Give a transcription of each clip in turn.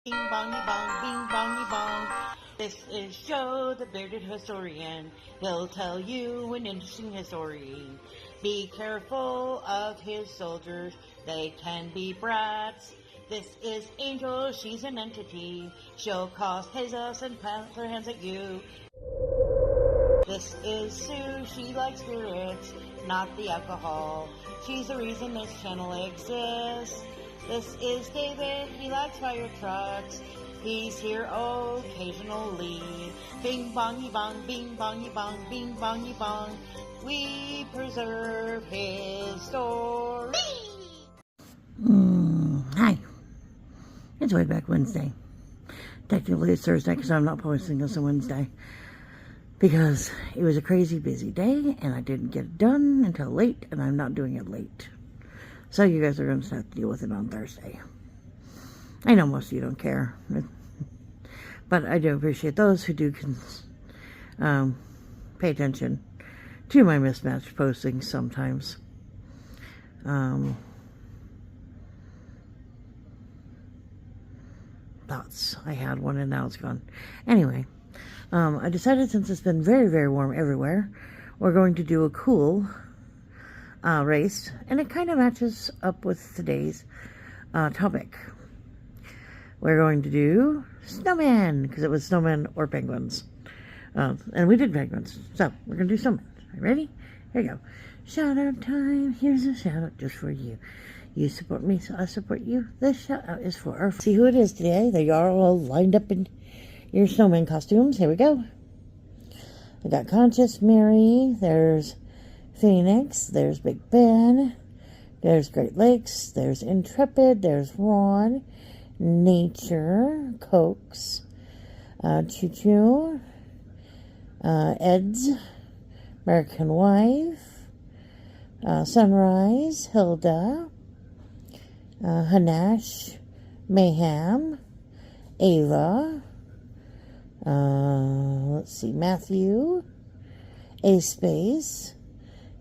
Bing bongy bong, bing bongy bong. This is Joe, the bearded historian. He'll tell you an interesting story. Be careful of his soldiers, they can be brats. This is Angel, she's an entity. She'll cause chaos and plant her hands at you. This is Sue, she likes spirits, not the alcohol. She's the reason this channel exists. This is David, he likes fire trucks. He's here occasionally. Bing bongy bong, bing bongy bong, bing bongy bong. We preserve his story. Hi. It's Wayback Wednesday. Technically it's Thursday because I'm not posting this on Wednesday. Because it was a crazy busy day and I didn't get it done until late, and I'm not doing it late. So you guys are going to have to deal with it on Thursday. I know most of you don't care. But I do appreciate those who do pay attention to my mismatched postings sometimes. Thoughts. I had one and now it's gone. Anyway, I decided, since it's been very, very warm everywhere, we're going to do a cool race, and it kind of matches up with today's topic. We're going to do snowmen, because it was snowmen or penguins. And we did penguins, so we're going to do snowmen. Are you ready? Here you go. Shout out time. Here's a shout out just for you. You support me, so I support you. This shout out is for our... See who it is today. They are all lined up in your snowman costumes. Here we go. We got Conscious Mary. There's Phoenix. There's Big Ben. There's Great Lakes. There's Intrepid. There's Ron. Nature. Cokes. Choo Choo. Ed's. American Wife. Sunrise. Hilda. Hanash. Mayhem. Ava. Let's see, Matthew, A-Space,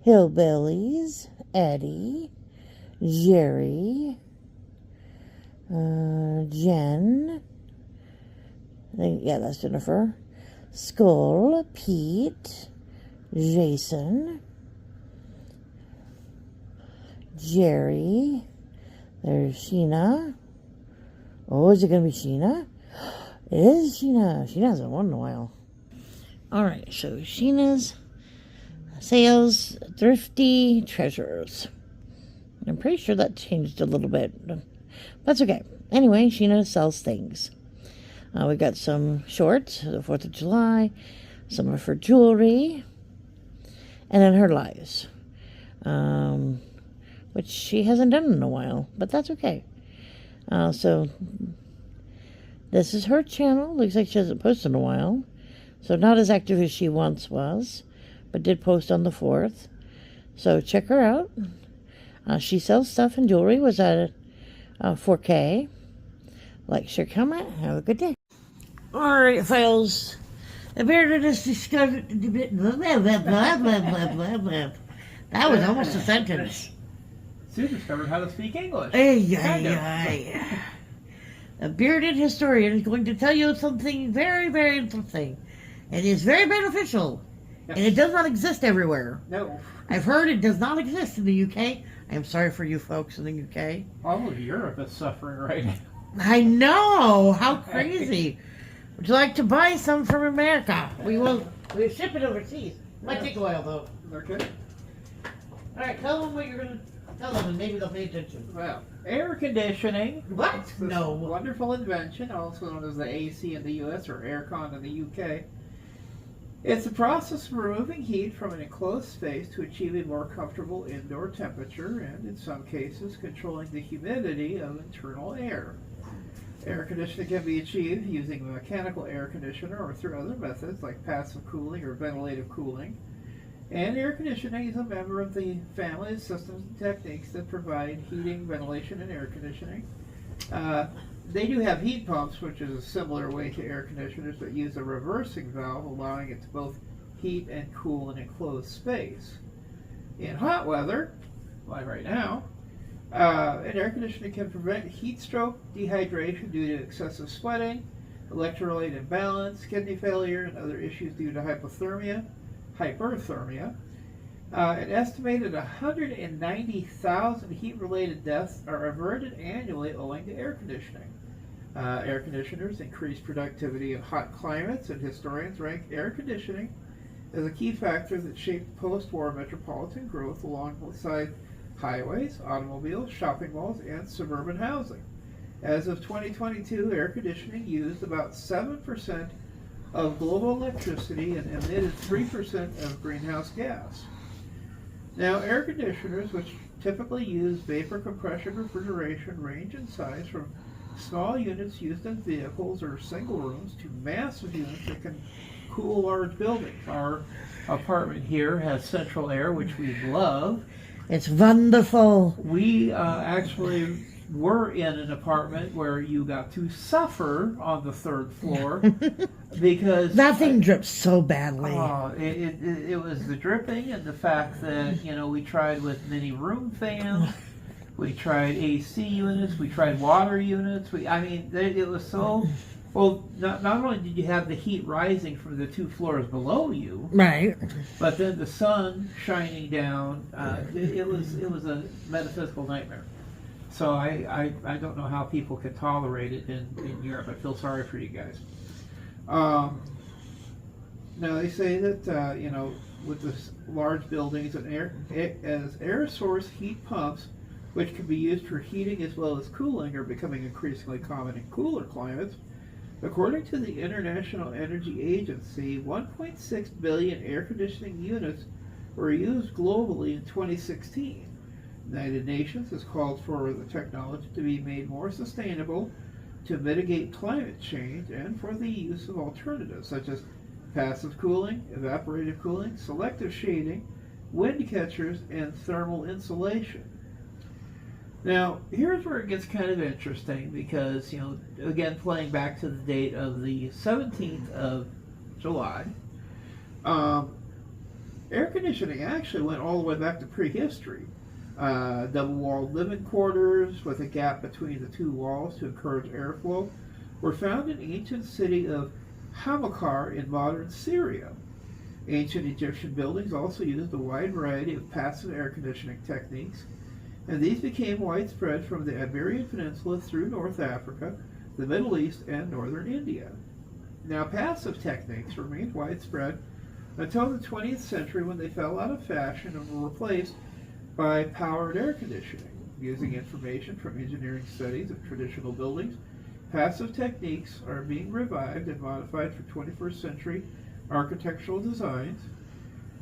Hillbillies, Eddie, Jerry, Jen, yeah, that's Jennifer, Skull, Pete, Jason, Jerry, there's Sheena. Oh, is it going to be Sheena? It is Sheena. Sheena hasn't won in a while. Alright, so Sheena's sales, thrifty treasures. I'm pretty sure that changed a little bit. That's okay. Anyway, Sheena sells things. We got some shorts for the 4th of July, some of her jewelry, and then her lives. Which she hasn't done in a while, but that's okay. So... this is her channel. Looks like she hasn't posted in a while. So not as active as she once was. But did post on the 4th. So check her out. She sells stuff and jewelry. Was at 4K. Like, share, comment. Have a good day. Alright, fellas. The bearded is discovered... That was almost a sentence. Sue discovered how to speak English. A bearded historian is going to tell you something very, very interesting. It is very beneficial. Yes. And it does not exist everywhere. No. I've heard it does not exist in the UK. I am sorry for you folks in the UK. All of Europe is suffering right now. I know! How crazy. Would you like to buy some from America? We'll ship it overseas. Might take a while, though. Okay. Alright, tell them what you're going to tell them, and maybe they'll pay attention. Well, air conditioning. What? This No. wonderful invention, also known as the AC in the US or aircon in the UK. It's a process of removing heat from an enclosed space to achieve a more comfortable indoor temperature and, in some cases, controlling the humidity of internal air. Air conditioning can be achieved using a mechanical air conditioner or through other methods like passive cooling or ventilative cooling. And air conditioning is a member of the family of systems and techniques that provide heating, ventilation, and air conditioning. They do have heat pumps, which is a similar way to air conditioners, but use a reversing valve, allowing it to both heat and cool an enclosed space. In hot weather, like right now, And air conditioning can prevent heat stroke, dehydration due to excessive sweating, electrolyte imbalance, kidney failure, and other issues due to hyperthermia. An estimated 190,000 heat-related deaths are averted annually owing to air conditioning. Air conditioners increase productivity in hot climates, and historians rank air conditioning as a key factor that shaped post-war metropolitan growth alongside highways, automobiles, shopping malls, and suburban housing. As of 2022, air conditioning used about 7% of global electricity and emitted 3% of greenhouse gas. Now, air conditioners, which typically use vapor compression refrigeration, range in size from small units used in vehicles or single rooms to massive units that can cool large buildings. Our apartment here has central air, which we love. It's wonderful. We actually were in an apartment where you got to suffer on the third floor because that thing drips so badly. It was the dripping and the fact that, we tried with mini room fans, we tried AC units, we tried water units. It was so. Well, not only did you have the heat rising from the 2 floors below you, right, but then the sun shining down. It was a metaphysical nightmare. So I don't know how people can tolerate it in Europe. I feel sorry for you guys. Now they say that with the large buildings and air source heat pumps, which can be used for heating as well as cooling, are becoming increasingly common in cooler climates. According to the International Energy Agency, 1.6 billion air conditioning units were used globally in 2016. The United Nations has called for the technology to be made more sustainable to mitigate climate change and for the use of alternatives such as passive cooling, evaporative cooling, selective shading, wind catchers, and thermal insulation. Now, here's where it gets kind of interesting because, again, playing back to the date of the 17th of July, air conditioning actually went all the way back to prehistory. Double-walled living quarters with a gap between the 2 walls to encourage airflow were found in the ancient city of Hamilcar in modern Syria. Ancient Egyptian buildings also used a wide variety of passive air conditioning techniques, and these became widespread from the Iberian Peninsula through North Africa, the Middle East, and northern India. Now, passive techniques remained widespread until the 20th century when they fell out of fashion and were replaced by powered air conditioning. Using information from engineering studies of traditional buildings, passive techniques are being revived and modified for 21st century architectural designs.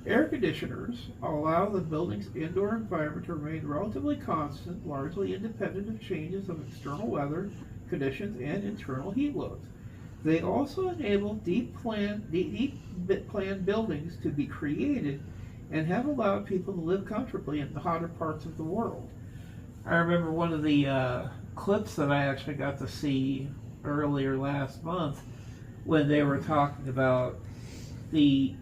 Air conditioners allow the building's indoor environment to remain relatively constant, largely independent of changes of external weather conditions and internal heat loads. They also enable deep planned buildings to be created and have allowed people to live comfortably in the hotter parts of the world. I remember one of the clips that I actually got to see earlier last month when they were talking about the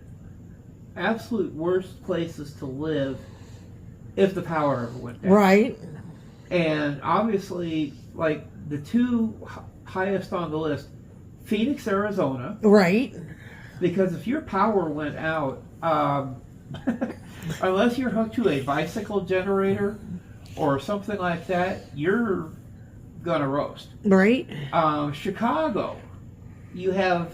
absolute worst places to live if the power ever went down. Right. And obviously, like the 2 highest on the list, Phoenix, Arizona. Right. Because if your power went out, unless you're hooked to a bicycle generator or something like that, you're gonna roast. Right. Chicago, you have,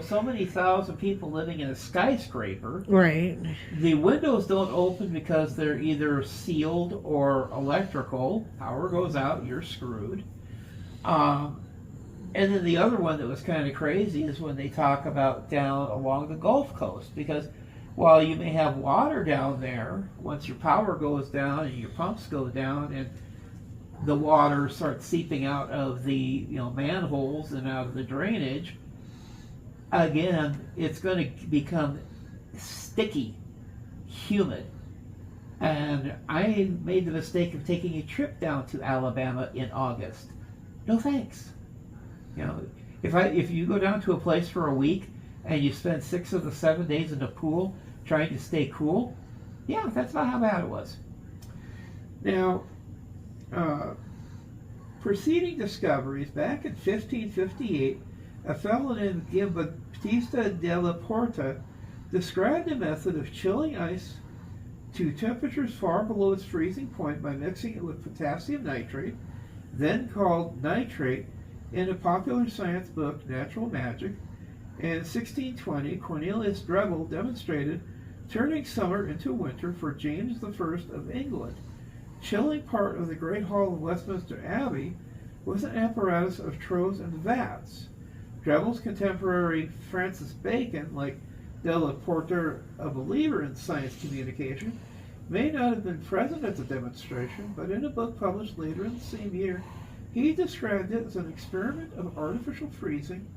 so many thousand people living in a skyscraper. Right. The windows don't open because they're either sealed or electrical. Power goes out, you're screwed. And then the other one that was kind of crazy is when they talk about down along the Gulf Coast, because while you may have water down there, once your power goes down and your pumps go down and the water starts seeping out of the manholes and out of the drainage, again, it's going to become sticky, humid. And I made the mistake of taking a trip down to Alabama in August. No thanks. If you go down to a place for a week and you spend 6 of the 7 days in the pool trying to stay cool, yeah, that's not how bad it was. Now, Uh, Preceding discoveries, back in 1558, a fellow named Giambattista della Porta described a method of chilling ice to temperatures far below its freezing point by mixing it with potassium nitrate, then called nitrate, in a popular science book, Natural Magic. In 1620, Cornelius Drebbel demonstrated turning summer into winter for James I of England. Chilling part of the Great Hall of Westminster Abbey with an apparatus of troughs and vats. Drebbel's contemporary Francis Bacon, like Della Porta, a believer in science communication, may not have been present at the demonstration, but in a book published later in the same year, he described it as an experiment of artificial freezing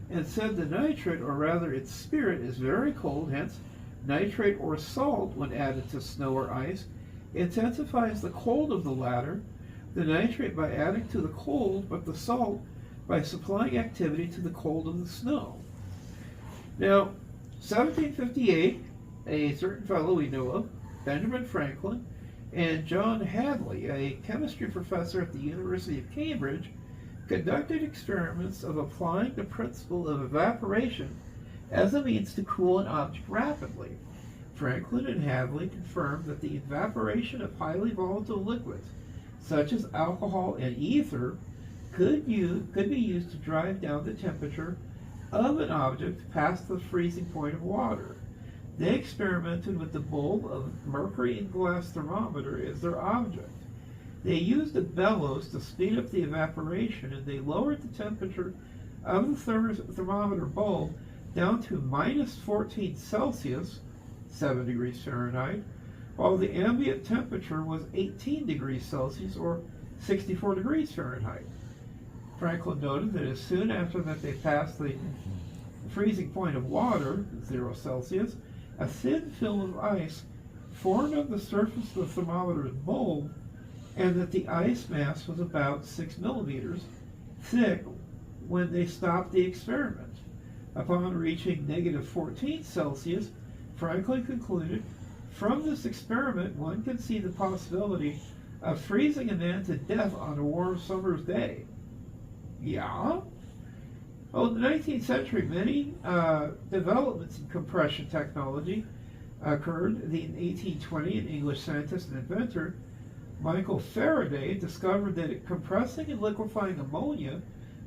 and said the nitrate, or rather its spirit, is very cold, hence nitrate or salt, when added to snow or ice, intensifies the cold of the latter, the nitrate by adding to the cold, but the salt by supplying activity to the cold of the snow. Now, 1758, a certain fellow we know of, Benjamin Franklin, and John Hadley, a chemistry professor at the University of Cambridge, conducted experiments of applying the principle of evaporation as a means to cool an object rapidly. Franklin and Hadley confirmed that the evaporation of highly volatile liquids, such as alcohol and ether, could be used to drive down the temperature of an object past the freezing point of water. They experimented with the bulb of mercury and glass thermometer as their object. They used a bellows to speed up the evaporation, and they lowered the temperature of the thermometer bulb down to minus 14 Celsius, 7 degrees Fahrenheit, while the ambient temperature was 18 degrees Celsius, or 64 degrees Fahrenheit. Franklin noted that as soon after that they passed the freezing point of water, 0 Celsius, a thin film of ice formed on the surface of the thermometer's bulb, and that the ice mass was about 6 millimeters thick when they stopped the experiment. Upon reaching negative 14 Celsius, Franklin concluded, from this experiment one can see the possibility of freezing a man to death on a warm summer's day. Yeah? Well, in the 19th century, many developments in compression technology occurred. In 1820, an English scientist and inventor, Michael Faraday, discovered that compressing and liquefying ammonia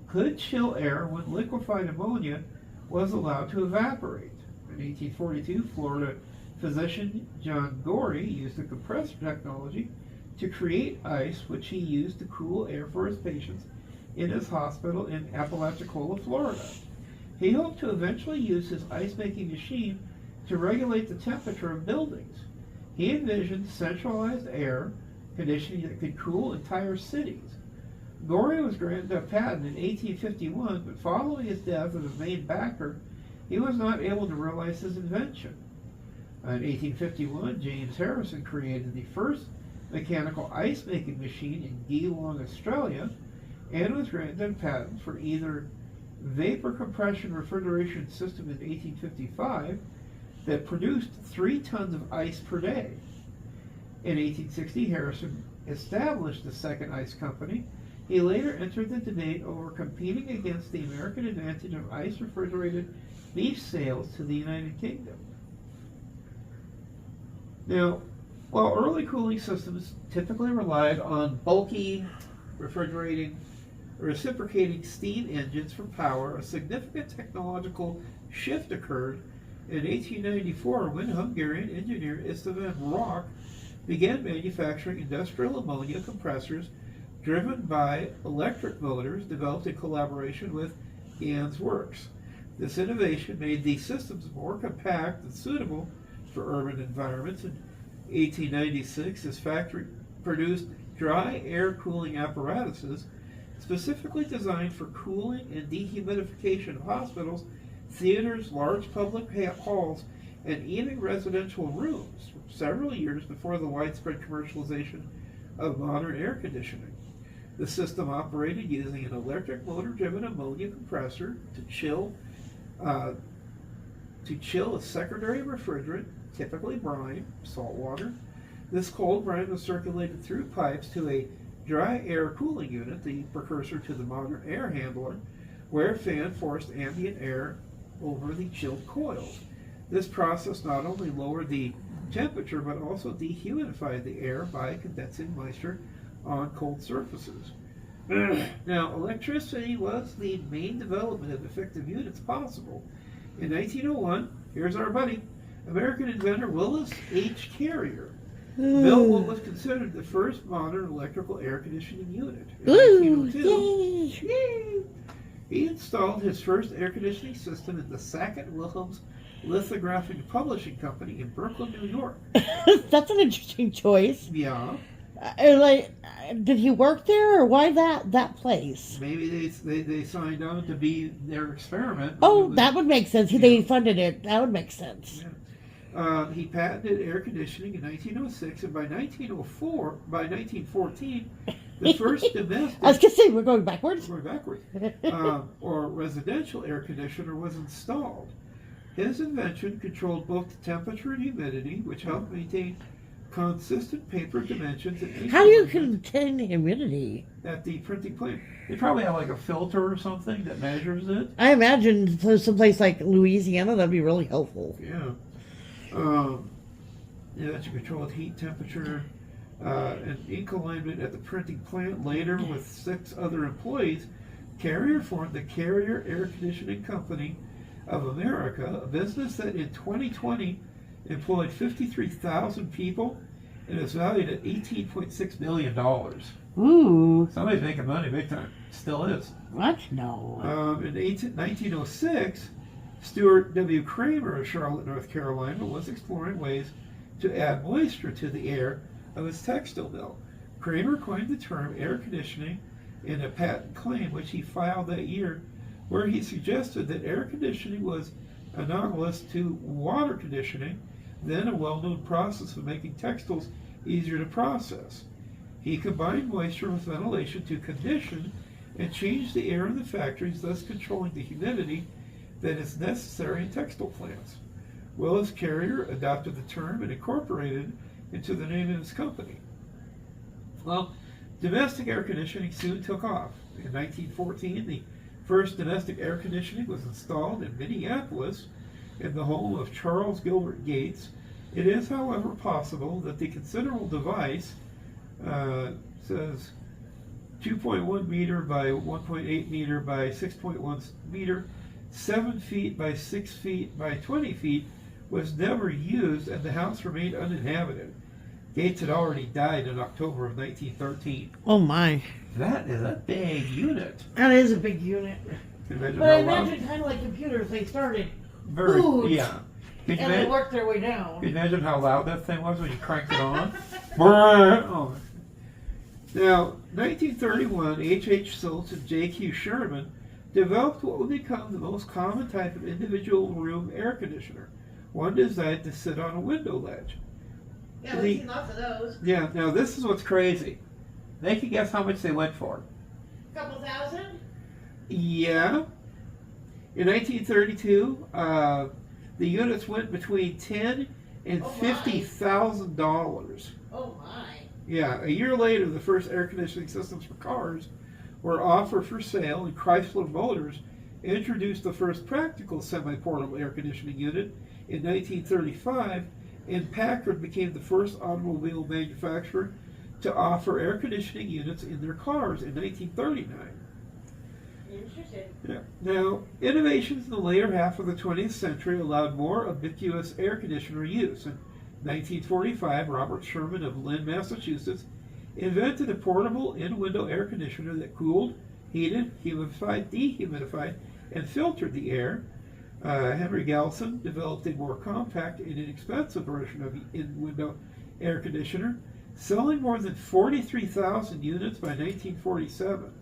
could chill air when liquefied ammonia was allowed to evaporate. In 1842, Florida physician John Gorey used the compressor technology to create ice, which he used to cool air for his patients in his hospital in Apalachicola, Florida. He hoped to eventually use his ice-making machine to regulate the temperature of buildings. He envisioned centralized air conditioning that could cool entire cities. Gorey was granted a patent in 1851, but following his death of his main backer, he was not able to realize his invention. In 1851, James Harrison created the first mechanical ice-making machine in Geelong, Australia, and was granted a patent for either vapor compression refrigeration system in 1855 that produced 3 tons of ice per day. In 1860, Harrison established the second ice company. He later entered the debate over competing against the American advantage of ice-refrigerated beef sales to the United Kingdom. Now, while early cooling systems typically relied on bulky, reciprocating steam engines for power, a significant technological shift occurred in 1894 when Hungarian engineer Istvan Rock began manufacturing industrial ammonia compressors driven by electric motors developed in collaboration with Gans Works. This innovation made these systems more compact and suitable for urban environments. In 1896, his factory produced dry air cooling apparatuses specifically designed for cooling and dehumidification of hospitals, theaters, large public halls, and even residential rooms, several years before the widespread commercialization of modern air conditioning. The system operated using an electric motor-driven ammonia compressor to chill a secondary refrigerant, typically brine, salt water. This cold brine was circulated through pipes to a dry air cooling unit, the precursor to the modern air handler, where fan forced ambient air over the chilled coils. This process not only lowered the temperature but also dehumidified the air by condensing moisture on cold surfaces. Now, electricity was the main development of effective units possible. In 1901, here's our buddy, American inventor Willis H. Carrier built what was considered the first modern electrical air conditioning unit. In 1902, yay! He installed his first air conditioning system in the Sackett Wilhelms Lithographic and Publishing Company in Brooklyn, New York. That's an interesting choice. Yeah. Did he work there, or why that place? Maybe they signed on to be their experiment. Oh, that would make sense. Yeah. They funded it. That would make sense. Yeah. He patented air conditioning in 1906, and by 1914, the first domestic... I was going to say, we're going backwards. We're backwards. Or residential air conditioner was installed. His invention controlled both the temperature and humidity, which helped maintain consistent paper dimensions. And how do you contain humidity? At the printing plant. They probably have like a filter or something that measures it. I imagine someplace like Louisiana, that'd be really helpful. Yeah. That you control heat, temperature, and ink alignment at the printing plant. Later, with 6 other employees, Carrier formed the Carrier Air Conditioning Company of America, a business that in 2020 employed 53,000 people and is valued at $18.6 million. Ooh. Somebody's making money big time. Still is. What? No. In 1906, Stuart W. Kramer of Charlotte, North Carolina, was exploring ways to add moisture to the air of his textile mill. Kramer coined the term air conditioning in a patent claim which he filed that year, where he suggested that air conditioning was analogous to water conditioning, then a well-known process of making textiles easier to process. He combined moisture with ventilation to condition and change the air in the factories, thus controlling the humidity that is necessary in textile plants. Willis Carrier adopted the term and incorporated it into the name of his company. Well, domestic air conditioning soon took off. In 1914, the first domestic air conditioning was installed in Minneapolis in the home of Charles Gilbert Gates. It is, however, possible that the considerable device says 2.1 meter by 1.8 meter by 6.1 meter, 7 feet by 6 feet by 20 feet, was never used and the house remained uninhabited. Gates had already died in October of 1913. Oh my. That is a big unit. That is a big unit. But I imagine kind of like computers, they started huge, yeah. And they worked their way down. Can you imagine how loud that thing was when you cranked it on? Oh. Now, 1931, H.H. Schultz and J.Q. Sherman developed what would become the most common type of individual room air conditioner, one designed to sit on a window ledge. Yeah, we've seen lots of those. Yeah, now this is what's crazy. They can guess how much they went for. A couple thousand? Yeah. In 1932, the units went between $10,000 and $50,000. Oh my. Yeah, a year later, the first air conditioning systems for cars were offered for sale, and Chrysler Motors introduced the first practical semi-portable air conditioning unit in 1935, and Packard became the first automobile manufacturer to offer air conditioning units in their cars in 1939. Interesting. Yeah. Now, innovations in the later half of the 20th century allowed more ubiquitous air conditioner use. In 1945, Robert Sherman of Lynn, Massachusetts, invented a portable in-window air conditioner that cooled, heated, humidified, dehumidified, and filtered the air. Henry Galson developed a more compact and inexpensive version of the in-window air conditioner, selling more than 43,000 units by 1947.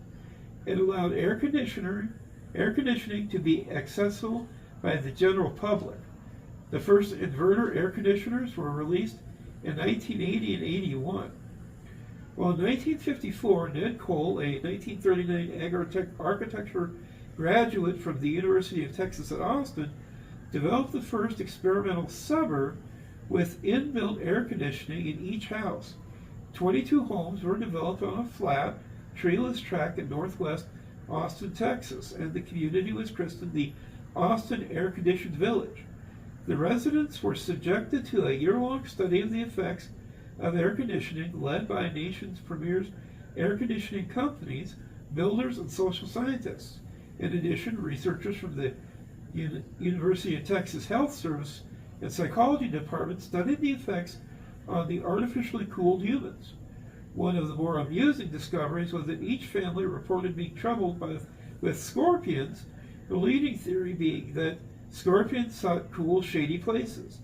It allowed air conditioning to be accessible by the general public. The first inverter air conditioners were released in 1980 and 81. Well, in 1954, Ned Cole, a 1939 architecture graduate from the University of Texas at Austin, developed the first experimental suburb with inbuilt air conditioning in each house. 22 homes were developed on a flat, treeless tract in northwest Austin, Texas, and the community was christened the Austin Air Conditioned Village. The residents were subjected to a year-long study of the effects of air conditioning led by nation's premier air conditioning companies, builders, and social scientists. In addition, researchers from the University of Texas Health Service and Psychology Department studied the effects on the artificially cooled humans. One of the more amusing discoveries was that each family reported being troubled with scorpions, the leading theory being that scorpions sought cool, shady places.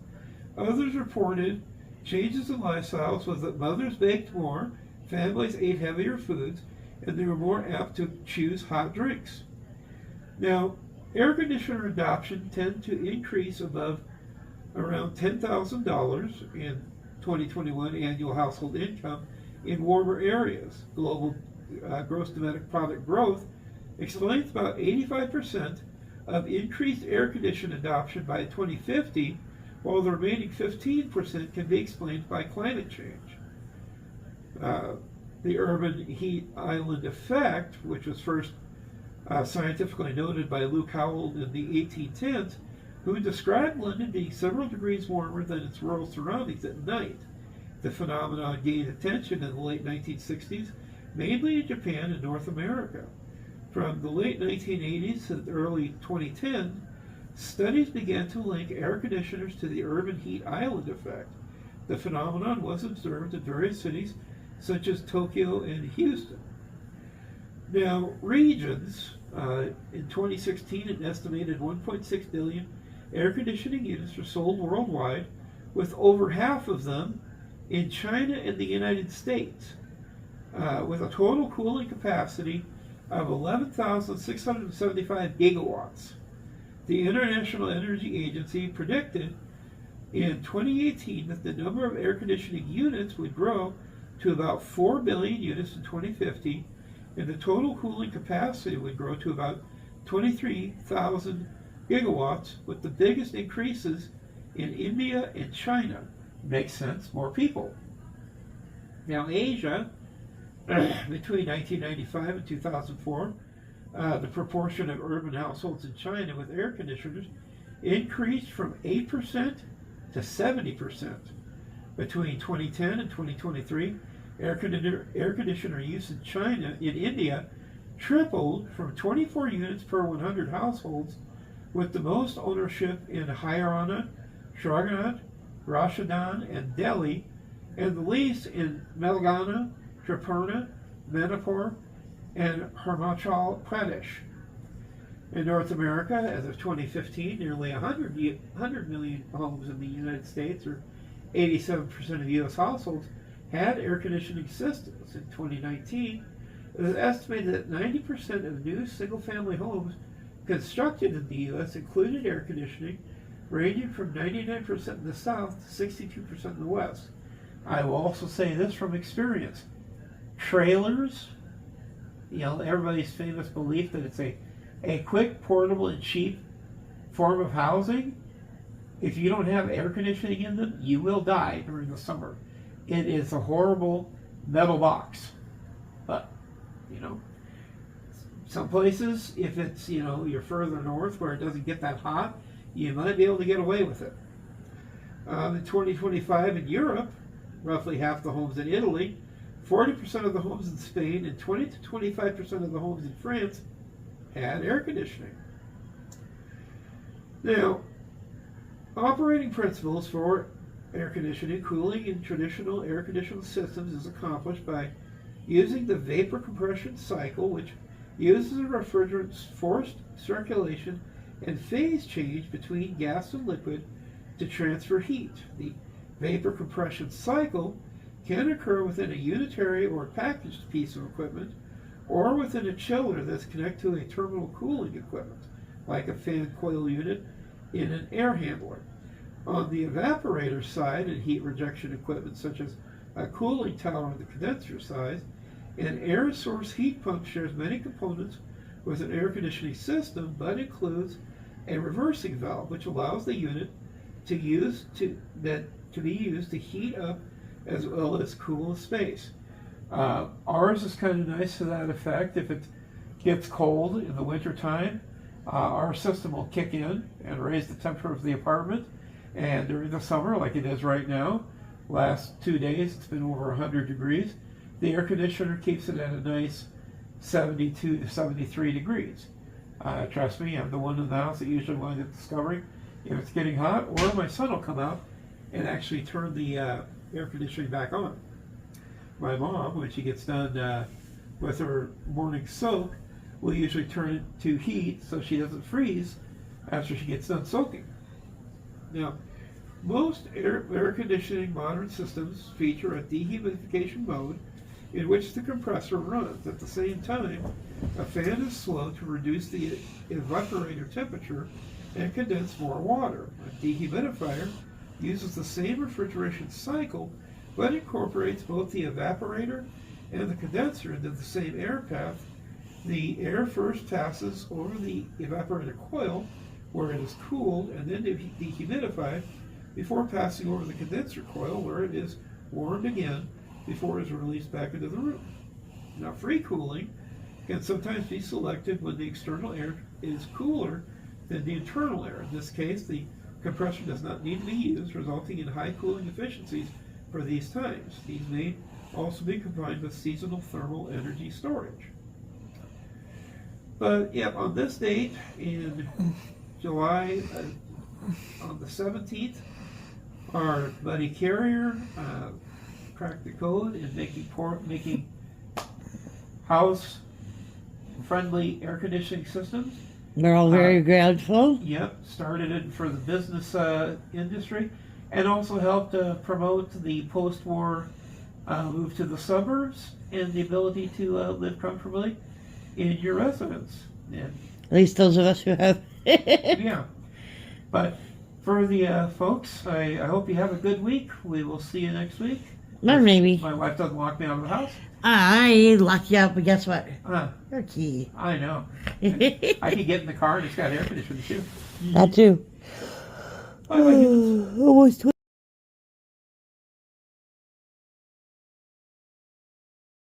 Others reported changes in lifestyles was that mothers baked more, families ate heavier foods, and they were more apt to choose hot drinks. Now, air conditioner adoption tend to increase above around $10,000 in 2021 annual household income in warmer areas. Global gross domestic product growth explains about 85% of increased air conditioning adoption by 2050, while the remaining 15% can be explained by climate change. The urban heat island effect, which was first scientifically noted by Luke Howell in the 1810s, who described London being several degrees warmer than its rural surroundings at night. The phenomenon gained attention in the late 1960s, mainly in Japan and North America. From the late 1980s to the early 2010s, studies began to link air conditioners to the urban heat island effect. The phenomenon was observed in various cities such as Tokyo and Houston. Now, regions, in 2016, an estimated 1.6 billion air conditioning units were sold worldwide, with over half of them in China and the United States, with a total cooling capacity of 11,675 gigawatts. The International Energy Agency predicted in 2018 that the number of air conditioning units would grow to about 4 billion units in 2050, and the total cooling capacity would grow to about 23,000 gigawatts, with the biggest increases in India and China. Makes sense, more people. Now, Asia, between 1995 and 2004, the proportion of urban households in China with air conditioners increased from 8% to 70%. Between 2010 and 2023, air conditioner use in India tripled from 24 units per 100 households, with the most ownership in Haryana, Chhattisgarh, Rajasthan, and Delhi, and the least in Telangana, Tripura, Manipur, and Himachal Pradesh. In North America, as of 2015, nearly 100 million homes in the United States, or 87% of U.S. households, had air conditioning systems. In 2019, it was estimated that 90% of new single-family homes constructed in the U.S. included air conditioning, ranging from 99% in the South to 62% in the West. I will also say this from experience. Trailers, everybody's famous belief that it's a quick, portable, and cheap form of housing. If you don't have air conditioning in them, you will die during the summer. It is a horrible metal box. But, some places, if it's, you're further north where it doesn't get that hot, you might be able to get away with it. In 2025 in Europe, roughly half the homes in Italy, 40% of the homes in Spain, and 20 to 25% of the homes in France had air conditioning. Now, operating principles for air conditioning, cooling in traditional air conditioning systems is accomplished by using the vapor compression cycle, which uses a refrigerant's forced circulation and phase change between gas and liquid to transfer heat. The vapor compression cycle can occur within a unitary or packaged piece of equipment, or within a chiller that's connected to a terminal cooling equipment, like a fan coil unit in an air handler. On the evaporator side and heat rejection equipment, such as a cooling tower on the condenser side, an air source heat pump shares many components with an air conditioning system, but includes a reversing valve, which allows the unit to be used to heat up as well as cool space. Ours is kind of nice to that effect. If it gets cold in the wintertime, our system will kick in and raise the temperature of the apartment. And during the summer, like it is right now, last 2 days, it's been over 100 degrees. The air conditioner keeps it at a nice 72 to 73 degrees. Trust me, I'm the one in the house that usually winds up discovering if it's getting hot, or my son will come out and actually turn the air conditioning back on. My mom, when she gets done with her morning soak, will usually turn it to heat so she doesn't freeze after she gets done soaking. Now, most air conditioning modern systems feature a dehumidification mode in which the compressor runs. At the same time, a fan is slow to reduce the evaporator temperature and condense more water. A dehumidifier uses the same refrigeration cycle, but incorporates both the evaporator and the condenser into the same air path. The air first passes over the evaporator coil, where it is cooled and then dehumidified, before passing over the condenser coil, where it is warmed again before it is released back into the room. Now, free cooling can sometimes be selected when the external air is cooler than the internal air. In this case, the compressor does not need to be used, resulting in high cooling efficiencies for these times. These may also be combined with seasonal thermal energy storage. But yeah, on this date in July, on the 17th, our buddy Carrier cracked the code in making house-friendly air conditioning systems. They're all very grateful. Yep, started it for the business industry, and also helped promote the post-war move to the suburbs and the ability to live comfortably in your residence. And, At least those of us who have. yeah, but for the folks, I hope you have a good week. We will see you next week. Or maybe. My wife doesn't lock me out of the house. I lock you up, but guess what? Your key. I know. I can get in the car and it's got air conditioning too. That too. Oh my goodness. Almost